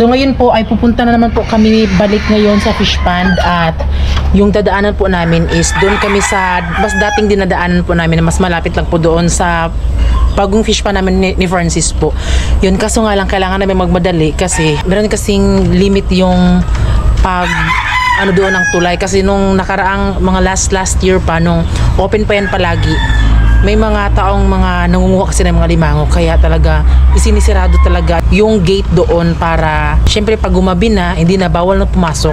So ngayon po ay pupunta na naman po kami balik ngayon sa fish pond at yung dadaanan po namin is doon kami sa mas dating dinadaanan po namin na mas malapit lang po doon sa bagong fish pond namin ni Francis po. Yun, kaso nga lang kailangan namin magmadali kasi meron kasing limit yung pag ano doon ng tulay kasi nung nakaraang mga last year pa nung open pa yan palagi, may mga taong mga nangunguha kasi ng mga limango kaya talaga isinisirado talaga yung gate doon para syempre pag gumabi na hindi na bawal na pumasok.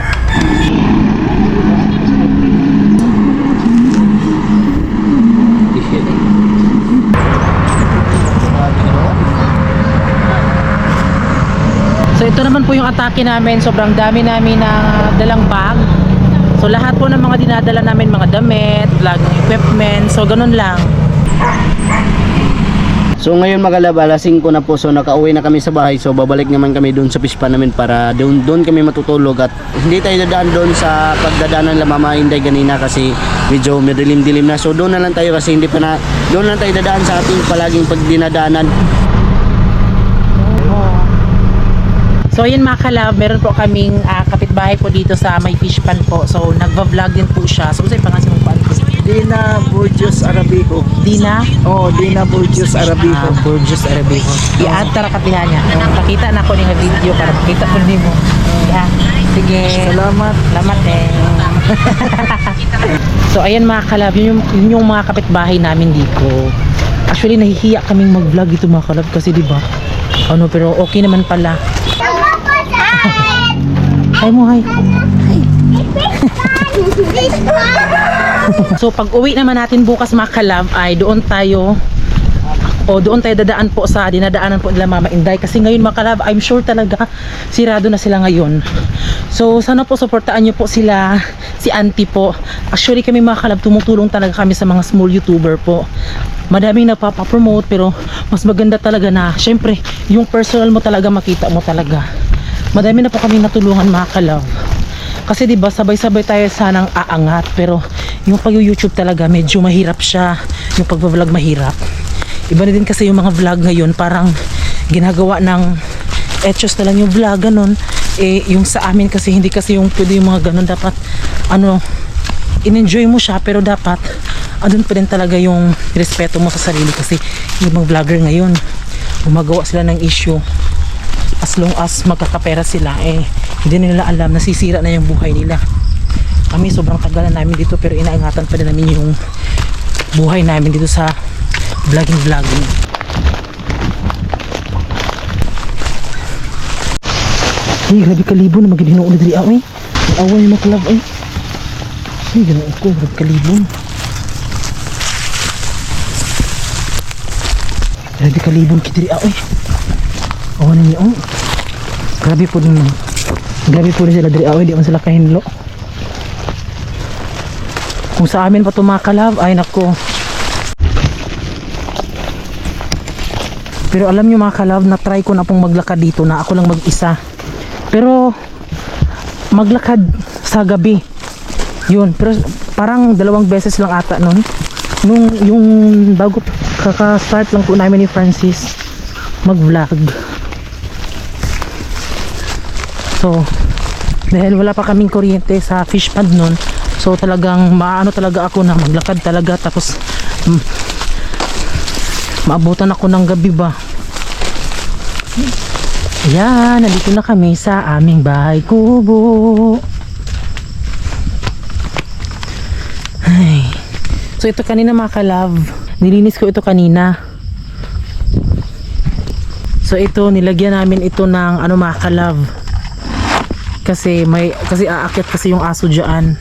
So ito naman po yung atake namin, sobrang dami namin na dalang bag. So lahat po ng mga dinadala namin, mga damit, vlogging equipment, so ganun lang. So ngayon mga kalab, alas 5 na po, so nakauwi na kami sa bahay. So babalik naman kami doon sa fish pond namin para doon kami matutulog. At hindi tayo dadaan doon sa pagdadaanan lang Mama Inday kanina kasi medyo madilim-dilim na. So doon na lang tayo kasi hindi pa na, doon lang tayo dadaan sa ating palaging pagdinadaanan. So yun mga kalab, meron po kaming kapitbahay po dito sa may fish pond po. So nagva-vlog din po siya. So sa'yo pangasin mo po? Dina Burgos Arabico. Dina? Oh, Dina Burgos Arabico. Burgos Arabico. I-add tara katihan niya. Pakita na ako ng video para makita ko ni mo. Yeah. Sige. Salamat. Salamat eh. So ayan mga kalab, yun yung mga kapitbahay namin dito. Actually nahihiya kaming mag-vlog dito mga kalab kasi di ba? Ano pero okay naman pala. Hi mo, hi. So pag uwi naman natin bukas mga kalab ay doon tayo dadaan po sa dinadaanan po nila Mama Inday kasi ngayon mga kalab I'm sure talaga sirado na sila ngayon. So sana po supportaan nyo po sila, si auntie po. Actually kami mga kalab tumutulong talaga kami sa mga small YouTuber po. Madaming napapapromote pero mas maganda talaga na syempre yung personal mo talaga makita mo talaga. Madami na po kami natulungan mga kalab. Kasi diba sabay-sabay tayo sanang aangat pero yung pag-YouTube talaga medyo mahirap siya. Yung pag-vlog mahirap. Iba na din kasi yung mga vlog ngayon parang ginagawa ng etchos na lang yung vlog ganun. Eh yung sa amin kasi hindi kasi yung pwede yung mga ganun, dapat ano in-enjoy mo siya pero dapat andun pa din talaga yung respeto mo sa sarili kasi yung mga vlogger ngayon gumagawa sila ng issue as long as magkakapera sila eh hindi nila alam nasisira na yung buhay nila. Kami sobrang tagal na namin dito pero inaingatan pa din namin yung buhay namin dito sa vlogging. Ay grabe kalibo na magiging ulit rin ako eh. Awal yung makalab eh. Ay ganoon ko, grabe kalibo. Grabe kalibo kitiri ako eh. Awan niyo oh. Grabe po din sila diri away, di man sila kahinlo. Kung sa amin pa tumakalab ay nako. Pero alam nyo mga kalab, na try ko na pong maglakad dito na ako lang mag-isa. Pero maglakad sa gabi yun, pero parang 2 beses lang ata nun nung yung bago kaka-start lang po namin ni Francis mag-vlog. So dahil wala pa kaming kuryente sa fish pond nun, so talagang maano talaga ako na maglakad talaga tapos maabutan ako ng gabi ba. Yan, nandito na kami sa aming bahay kubo. Ay. So ito kanina mga kalab, nilinis ko ito kanina. So ito nilagyan namin ito ng ano mga kalab. Kasi aakyat kasi yung aso diyan.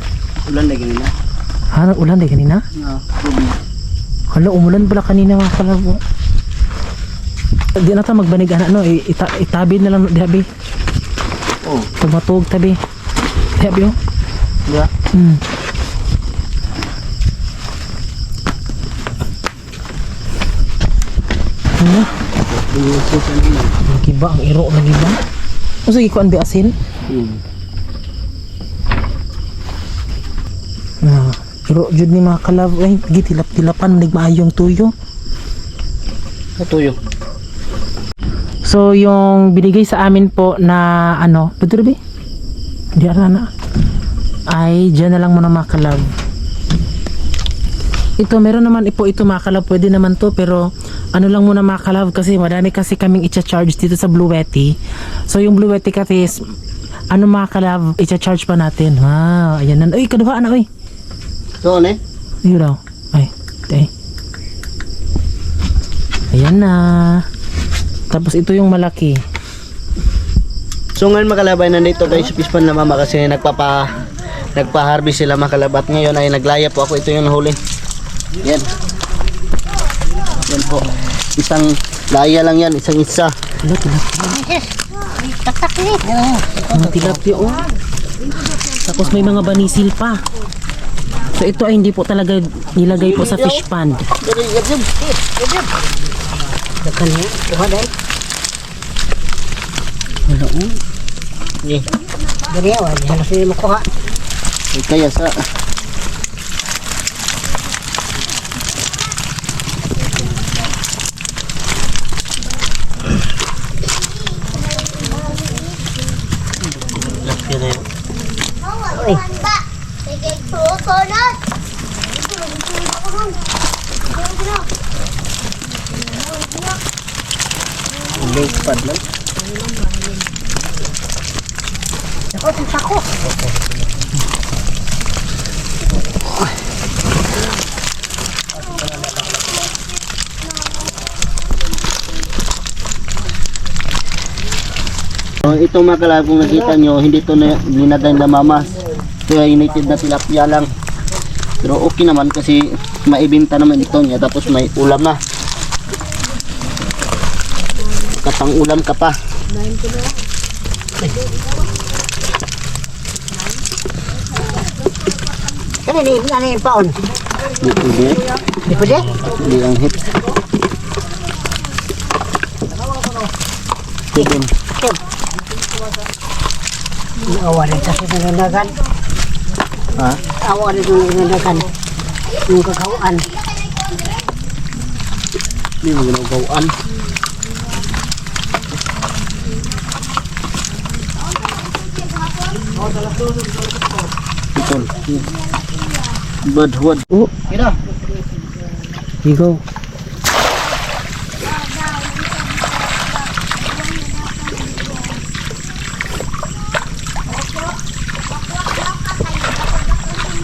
Ulan na ganina. Ha, ulan din kanina? No, hala, umulan pala kanina mga kalab. Di na ta magbanig ano, itabi na lang dihabi. Oh, tumatog tabi. Dihabi oh. yeah. Ano? Giba ang iro lagi ba? O sige ko anbi asin. Na, iro jud ni mga kalab ay gitilap-tilapan nagmaayong tuyo. Natuyo. So So yung binigay sa amin po na ano, betul ba? Hindi na. Ay diyan na lang muna mga kalab. Ito meron naman po ito mga kalab, pwede naman to, pero ano lang muna mga kalab kasi madami kasi kaming i-charge dito sa Blue Yeti. So yung Blue Yeti kasi is, ano mga kalab, i-charge pa natin. Wow, ayan na. Uy, kaduha na, uy. So, ne? Yun daw. Ay, ay. Ayan na. Tapos ito yung malaki. So ngayon makalabay, nandito tayo sa Pispan na mama kasi nagpa-harvest sila makalabat. Ngayon ay naglaya po ako, ito yung nahuli. Yan. Yan po. Isang laya lang yan, isang isa. Mga tilapia, oh. Tapos may mga banisil pa. So ito ay hindi po talaga nilagay po sa fish pond. Wala, oh. Okay. oh, Kaya sa pad lang. So, ito mga kalab, kung nakita nyo, hindi ito na linagay na mamas. Ito ay native na tilapia lang. Pero okay naman kasi maibinta naman ito niya, tapos may ulam na. Katang ulam ka pa. Ano yung paon? Hindi. Di pwede? Hindi ang hit. Pwede. Awa rin kasi nananagan. Ha? Awa rin nananagan. Yung kakawaan. Hindi mo ginagawaan. Ito. Badhwad. Oh, Kira. here you go.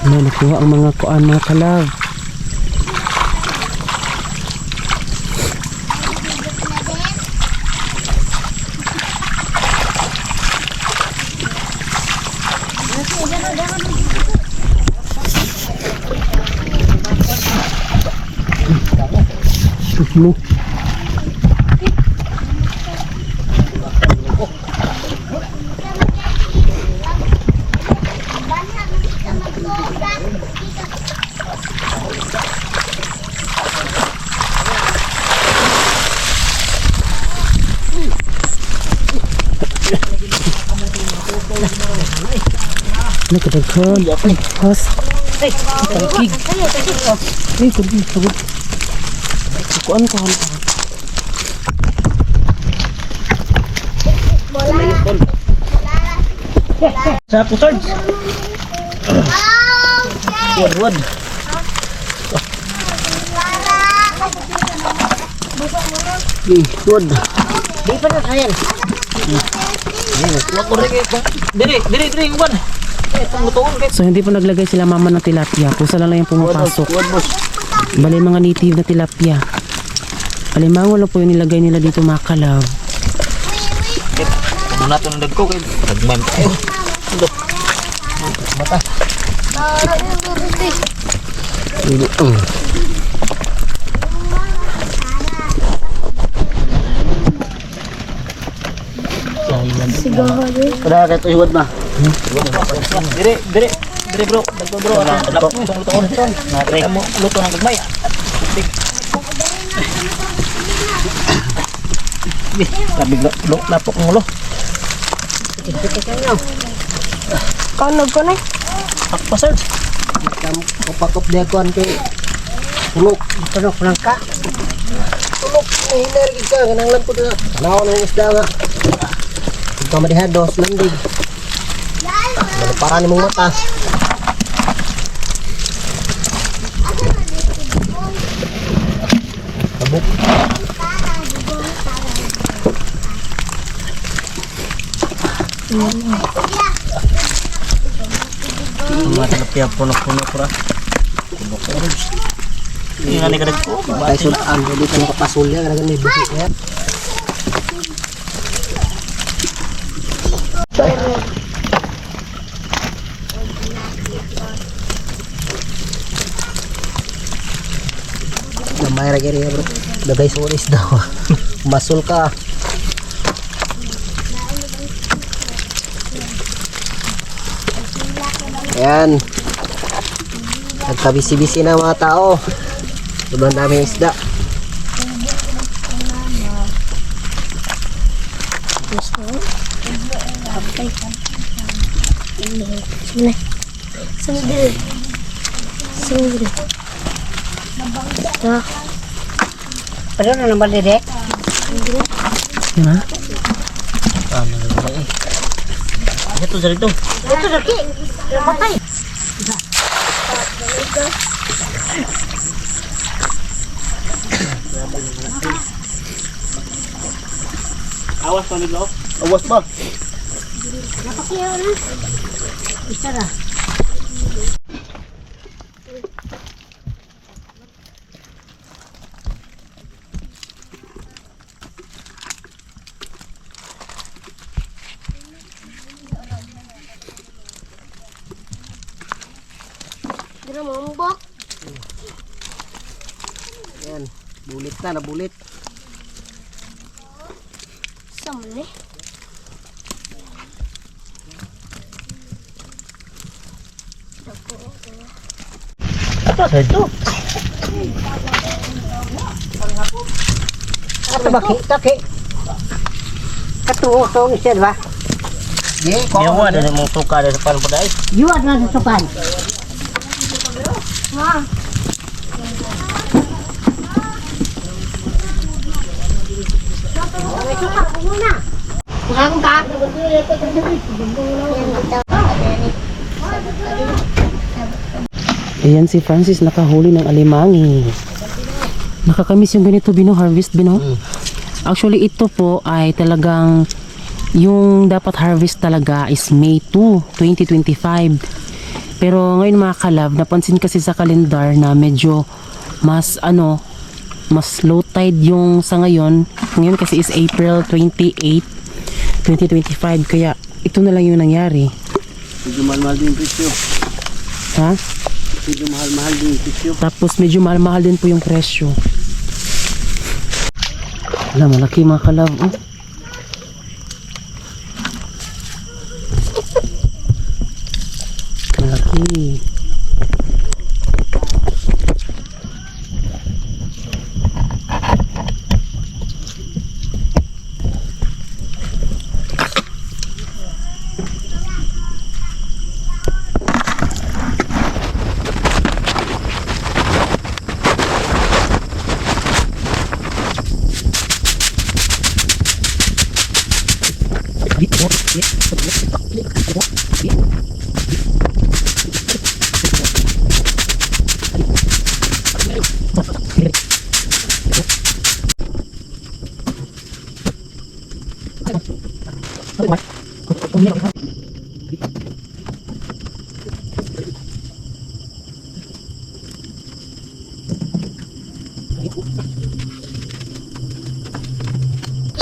Na nakuha ang mga kuan mga kalab. Mo. Nakadaghan. Has. Tangkig. Ay, kundi. Sabot. Kuan ka. Sa pusod. Wad. Wad. Di pa na sayan. Diri, uban. So hindi pa naglagay sila mama ng tilapia. Kusa lang yung pumapasok. Wad, boss. Bali mga native na tilapia. Alimango lang po yung nilagay nila dito mga kalab. Muna ito ng dagko kayo. Dagman kayo. Mata. Pada kayo ito iwad na. Diri bro. Dagko bro. Dagko luto. Luto ng gagmay. Kabig lapok ng ulo. Kanog ko na. Akpasal. Kapakop dia kuan kay tulok. Tulok lang ka. tulog. Hinergig ka. Ganang lang po na. Kanaw na yung isda nga. Huwag ka madihados. Landig. Malapara ni mong mata. Kabuk. Matalapya puno-puno pura. Ini nga nikadag po. Batay sulaan. Hindi ka nakapasulya. Kanagan may buki kaya. Gamay ra giri bro. Dagay sulis daw. Masul ka. Ayan. Nagkabisi-bisi na mga tao. Sobrang daming isda. Pero na naman direk. Diba? Ito sa rito. Ito laki. Matay. Awas pa nilo. Awas pa. Napakiyaw na. Isa na. Dira mambok. Ayan. Bulit na. Nabulit. Samle. Ito sa ito. Ato baki, taki. Katuo tong siya ba? Ginawa na mong suka sa pan po dahil. Yuwad na sa sukan. Ayan si Francis nakahuli ng alimangi. Nakakamiss yung ganito Bino, harvest Bino. Actually ito po ay talagang yung dapat harvest talaga is May 2, 2025. Pero ngayon mga kalab, napansin kasi sa kalendar na medyo mas mas low tide yung sa ngayon. Ngayon kasi is April 28, 2025. Kaya ito na lang yung nangyari. Medyo mahal-mahal din yung presyo. Ha? Medyo mahal-mahal din yung presyo. Tapos medyo mahal-mahal din po yung presyo. Wala, malaki mga kalab. Oh. Malaki.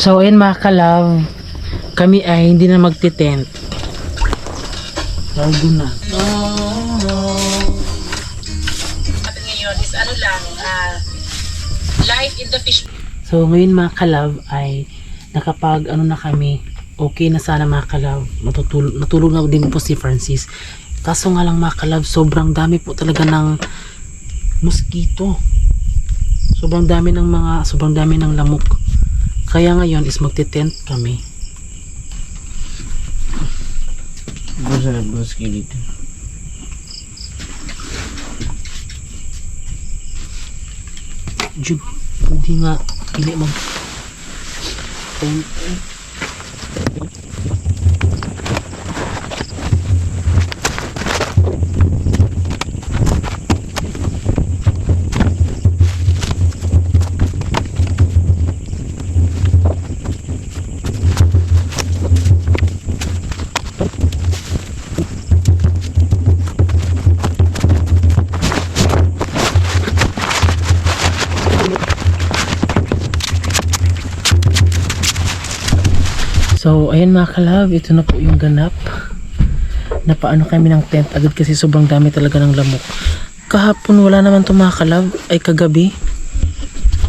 So ayun mga kalab, kami ay hindi na magti-tent. Bago na. Atin ngayon is life in the fish. So ngayon mga kalab ay nakapag na kami. Okay na sana mga kalab. Natulog na din po si Francis. Kaso nga lang mga kalab, sobrang dami po talaga ng mosquito. Sobrang dami ng lamok. Kaya ngayon is magte-tent kami. Gusto na buski dito. Jud, hindi nga Pili mo. So, ayan mga kalab, ito na po yung ganap. Napaano kami ng tent agad kasi sobrang dami talaga ng lamok. Kahapon wala naman to mga kalab, ay kagabi.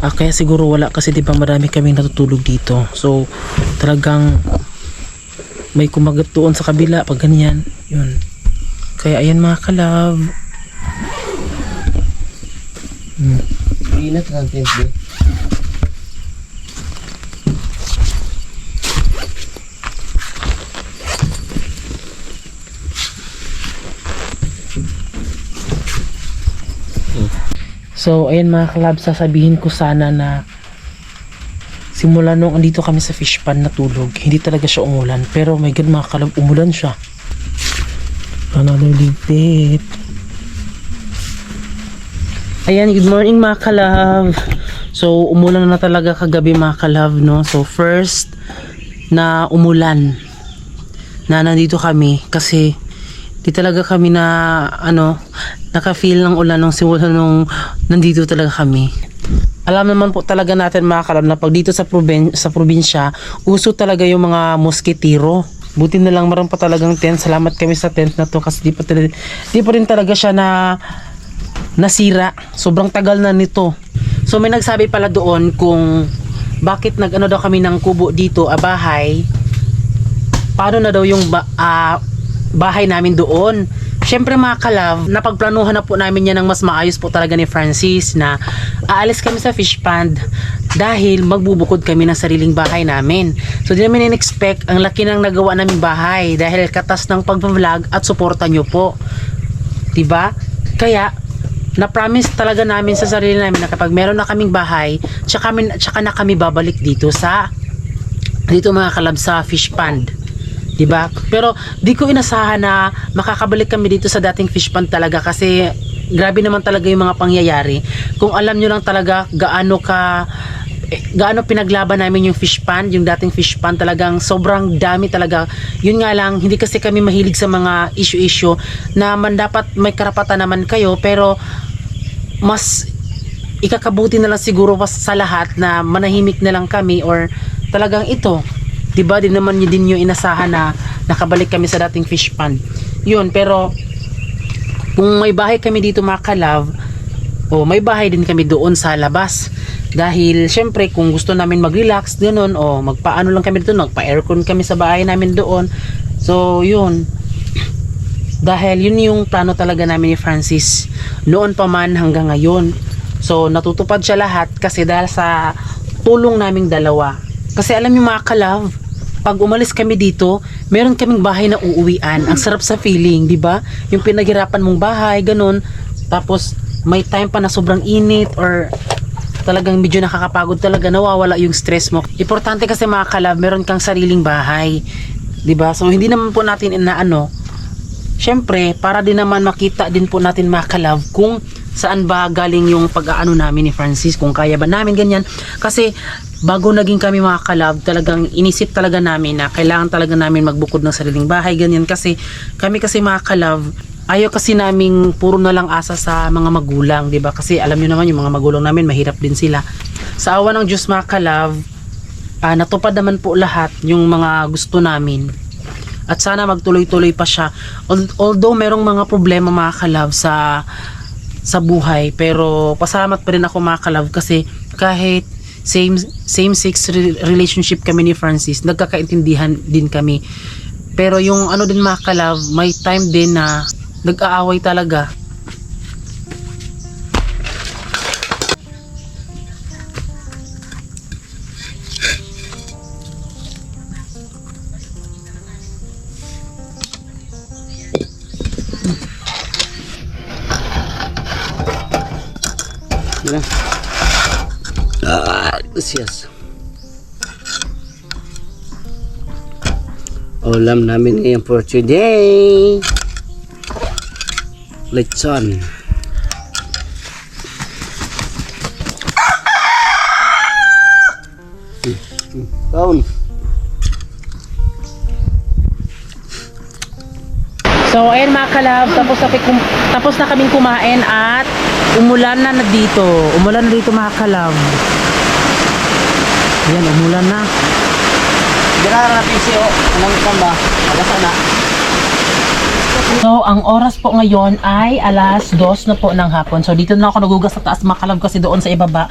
Kaya siguro wala kasi di ba marami kaming natutulog dito. So, talagang may kumagat doon sa kabila pag ganyan. Yun. Kaya ayan mga kalab. Inat ang tent din. So, ayan mga kalab, sasabihin ko sana na simula nung andito kami sa fish pan natulog, hindi talaga siya umulan. Pero my God mga kalab, umulan siya. Another ligpit. Ayan, good morning mga kalab. So, umulan na talaga kagabi mga kalab, no? So, first na umulan na nandito kami kasi di talaga kami na naka-feel ng ulan nung simula nung nandito talaga kami. Alam naman po talaga natin mga kalab na pag dito sa probinsya, uso talaga yung mga moskitero. Buti na lang meron pa talagang tent. Salamat kami sa tent na to kasi di pa rin talaga siya nasira. Sobrang tagal na nito. So may nagsabi pala doon kung bakit nag-ano daw kami ng kubo dito, bahay. Paano na daw yung bahay namin doon. Syempre mga kalab, napagplanuhan na po namin yan ng mas maayos po talaga ni Francis na aalis kami sa fish pond dahil magbubukod kami ng sariling bahay namin. So di namin in-expect ang laki ng nagawa naming bahay dahil katas ng pag-vlog at suporta nyo po. Diba? Kaya na-promise talaga namin sa sarili namin na kapag meron na kaming bahay, tsaka na kami babalik dito mga kalab sa fish pond. Diba? Pero di ko inasahan na makakabalik kami dito sa dating fish pond talaga kasi grabe naman talaga yung mga pangyayari. Kung alam nyo lang talaga gaano pinaglaban namin yung fish pond, yung dating fish pond, talagang sobrang dami talaga. Yun nga lang, hindi kasi kami mahilig sa mga issue na dapat may karapatan naman kayo, pero mas ikakabuti na lang siguro sa lahat na manahimik na lang kami or talagang ito. Diba, din naman din yung inasahan na nakabalik kami sa dating fish pond. Yun, pero kung may bahay kami dito mga kalab, may bahay din kami doon sa labas. Dahil syempre kung gusto namin mag-relax ganoon, magpaano lang kami dito, magpa-aircon kami sa bahay namin doon. So yun, dahil yun yung plano talaga namin ni Francis noon pa man hanggang ngayon. So natutupad siya lahat kasi dahil sa tulong naming dalawa. Kasi alam niyo mga kalab, pag umalis kami dito, meron kaming bahay na uuwian. Ang sarap sa feeling, di ba? Yung pinaghirapan mong bahay, ganun. Tapos may time pa na sobrang init or talagang medyo nakakapagod talaga, nawawala yung stress mo. Importante kasi mga kalab, meron kang sariling bahay, di ba? So hindi naman po natin syempre, para din naman makita din po natin mga kalab kung saan ba galing yung pag-aano namin ni Francis, kung kaya ba namin ganyan. Kasi bago naging kami mga kalab, talagang inisip talaga namin na kailangan talaga namin magbukod ng sariling bahay, ganyan. Kasi kami kasi mga kalab, ayaw kasi naming puro na lang asa sa mga magulang, di ba? Kasi alam niyo naman yung mga magulang namin, mahirap din sila. Sa awa ng Diyos mga kalab, natupad naman po lahat yung mga gusto namin. At sana magtuloy-tuloy pa siya. Although merong mga problema mga kalab sa buhay, pero pasalamat pa rin ako mga kalab kasi kahit same-sex relationship kami ni Francis, nagkakaintindihan din kami. Pero yung din mga kalab, may time din na nag-aaway talaga. Gracias. Ulam namin ngayon for today. Lechon. Kaun. So, ayun mga kalab, tapos na kaming kumain at umulan na dito. Umulan na dito mga kalab. Ayan, umulan na. Dirara natin siyo. Anong kamba? Alasa na. So, ang oras po ngayon ay alas 2 na po ng hapon. So, dito na ako nagugas sa taas mga kalab kasi doon sa ibaba.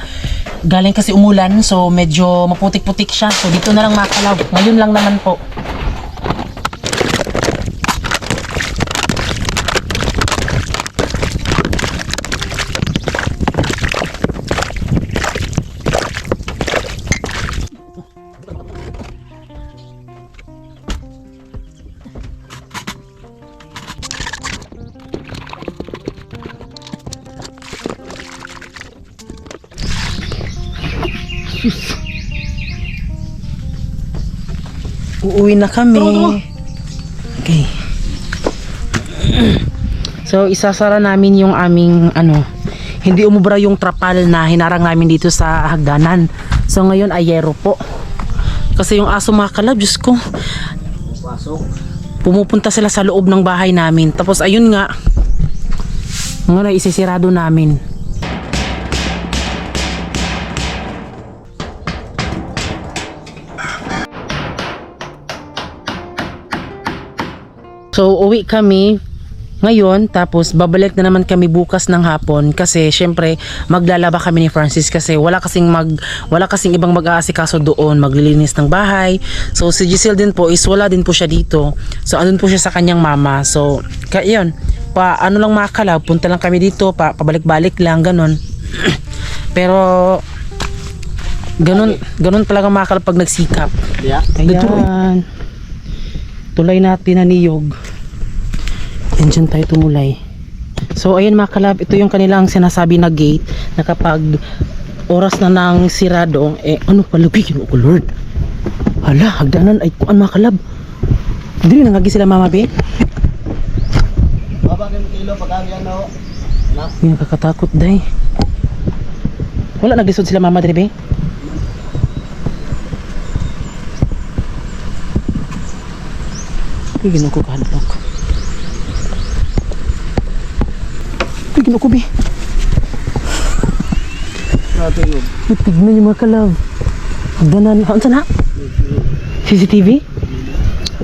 Galing kasi umulan, so medyo maputik-putik siya. So, dito na lang mga kalab. Ngayon lang naman po. Uuwi na kami. Okay. So, isasara namin yung aming hindi umubra yung trapal na hinarang namin dito sa hagdanan. So, ngayon ay yero po. Kasi yung aso mga kalab, Diyos ko, pumupunta sila sa loob ng bahay namin. Tapos, ayun nga, ngayon ay isisirado namin. So, uwi kami ngayon, tapos babalik na naman kami bukas ng hapon kasi syempre maglalaba kami ni Francis kasi wala kasing ibang mag-aasikaso doon, maglilinis ng bahay. So, si Giselle din po is wala din po siya dito. So, andun po siya sa kanyang mama. So, yun, lang mga kalab, punta lang kami dito, pabalik-balik lang, ganun. Pero, ganun talaga mga kalab pag nagsikap. Yeah. Ayan. Tulay natin na niyog. Diyan tayo tumulay. So ayun mga kalab, ito yung kanilang sinasabi na gate na kapag oras na ng sirado, palubigin mo ko Lord. Hala, hagdanan ay kuan mga kalab. Hindi rin nangagi sila mama be. Babagin kilo pag-agyan no. Yung kakatakot day. Wala naglisod sila mama dire be. Bigyan ako kahadlok. Bigyan ako, be. Tignan yung mga kalab. Hagdanan. Ano na? CCTV?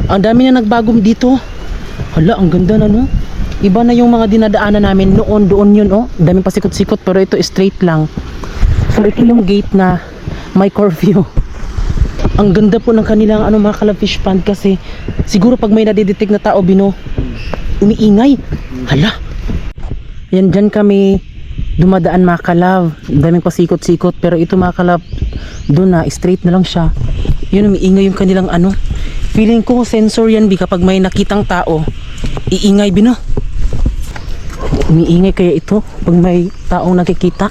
Ang dami na nagbagom dito. Hala, ang ganda na no. Iba na yung mga dinadaanan namin noon. Doon yun oh. Daming pasikot-sikot pero ito straight lang. So ito yung gate na may curfew. Ang ganda po ng kanilang mga kalab fish pond kasi siguro pag may nadidetect na tao umiingay. Hala. Yan dyan kami dumadaan mga kalab. Daming pasikot-sikot pero ito mga kalab doon na straight na lang siya. Yun umiingay yung kanilang Feeling ko sensor yan kapag may nakitang tao iingay umiingay kaya ito pag may taong nakikita.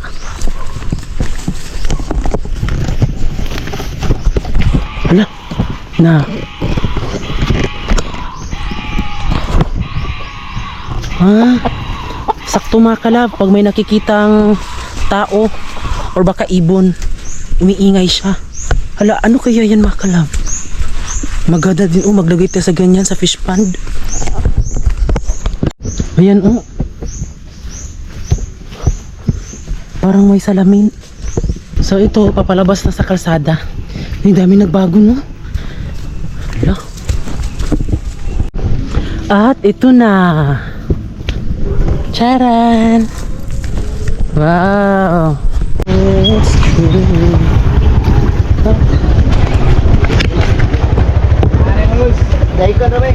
Hala, na. Sakto mga kalab, pag may nakikitang tao or baka ibon, umiingay siya. Hala, ano kaya yan mga kalab? Maganda din maglagay tayo sa ganyan sa fish pond. Ayan parang may salamin. So ito, papalabas na sa kalsada. Ang dami nagbago no. Hala. At ito na. Charan. Wow. It's true. Dahil ka na ba